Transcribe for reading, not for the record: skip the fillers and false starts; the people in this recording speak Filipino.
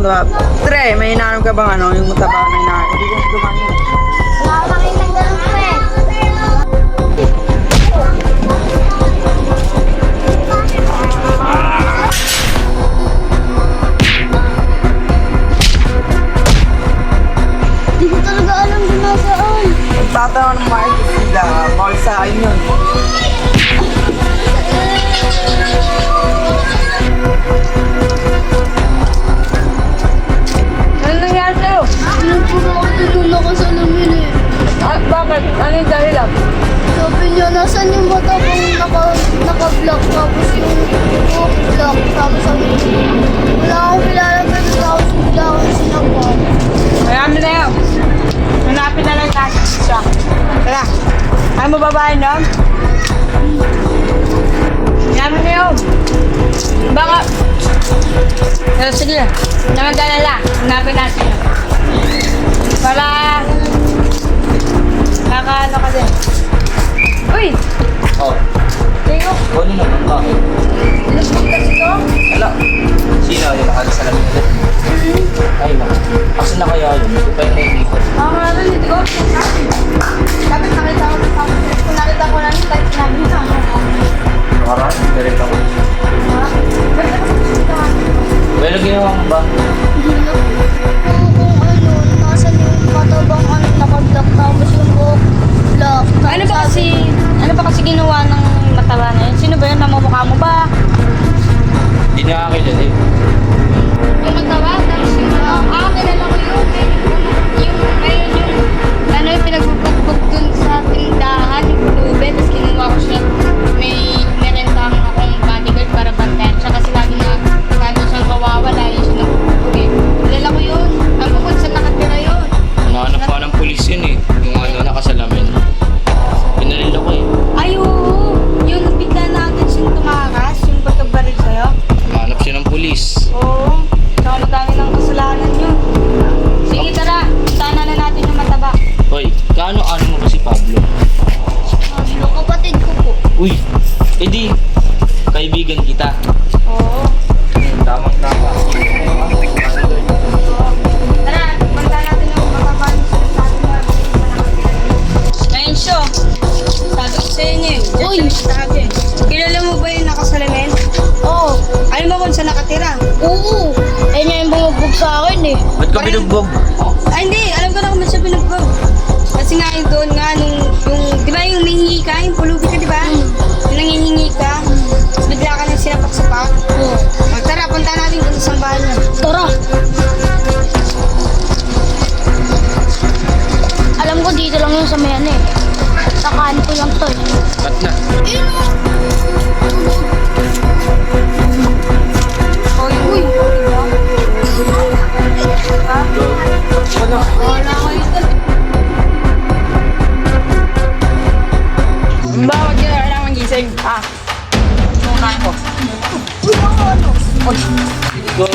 mataba. Tre, may hinahanap ka bang ano? Yung mataba na hinahanap. Hindi ko dumaan yun. Wala ko nakitang ganun po eh. Di ko talaga alam kung nasaan. Magtatanong ng Marcos sila. Bawal sa akin yun. Ano nangyari sa'yo? Pinagpuro ako tulun ako sa lamin eh. Bakit? Ano yung dahilan? Sabi niya, nasan yung mata kong naka-block tapos yung block tapos sabi niya, wala akong kilala pero tapos bigla akong sinapap. Marami na yun. Hanapin na lang natin siya. Tara. Ayaw mo babae nun? Marami na yun. Baka... Pero sige, naman galala. Hanapin natin yun. Para... Kakaano ka din. Uy! Oh, Tayo. ano naman bakit? Ilusog kasi to. Wala. Sino yung nakasalamin ulit? Ay, naku. Asan na kaya yun? Hindi pa yung naiikot. Ako nga rin, hindi ko. Dapat nakita ko sa kung nakita ko lang yung type namin sa ako. Nakaraan, direct ako. Well, ginawa mo ba? Hindi na kung ano, nasan yung mata bang ano naka-block tapos yung block. Ano ba kasi ginawa ng mataba na yun? Sino ba yun? Namumukha mo ba? Hindi nakakilala eh. Yung mataba, tapos yung kilala ko yun. Ano yung pinagbubugbog dun sa tindahan, yung pulube, tapos kinuha ko siya. May merentang akong bodyguard para bantayan siya kasi lagi na gano'n siyang kawawala, yun siya nakukuha eh. Kilala ko yun. Ang bukod sa nakatira yun. Nahanap pa ng pulis yun eh. Yung ano, nakasalamin. Pinalil ako eh. Ay, oo. Yung bigla natin siyang tumakas, yung pagkabaril sa'yo. Nahanap siya ng pulis. Oo. Saka madami ng kasalanan yun. Sige, tara. Puntahan na natin yung mataba. Hoy, kaano-ano mo ba si Pablo? Ano, kapatid ko po. Uy, edi, kaibigan kita. Oo. Tamang-tama. Tara, puntahan natin yung mataba yung sinasabi mo. Ngayon siya, sabi ko sa inyo eh. Uy! Sabi, kilala mo ba yung nakasalamin? Oo. Alam mo kung saan nakatira? Oo. Eh niya yung bumubog sa akin eh. Ba't ka binugbog? Ay, hindi. Alam ko na kung ba't siya pinugbog. Kasi nga yung doon nga, yung di ba yung nangihingi ka, yung pulubi ka, di ba? Yung nangihingi ka, tapos bigla ka nang sinapak-sapak. Oo. Tara, punta natin kung saan bahay niya. Tara. Alam ko dito lang yung sa may ano eh. Sa kanto lang to eh. Ba't na? Ayun o. Oh, yung uy. Ha? Ano? Wala ko ito. Bawat yun na lang magising. Ah. Muna ko. Uy, ano? Go.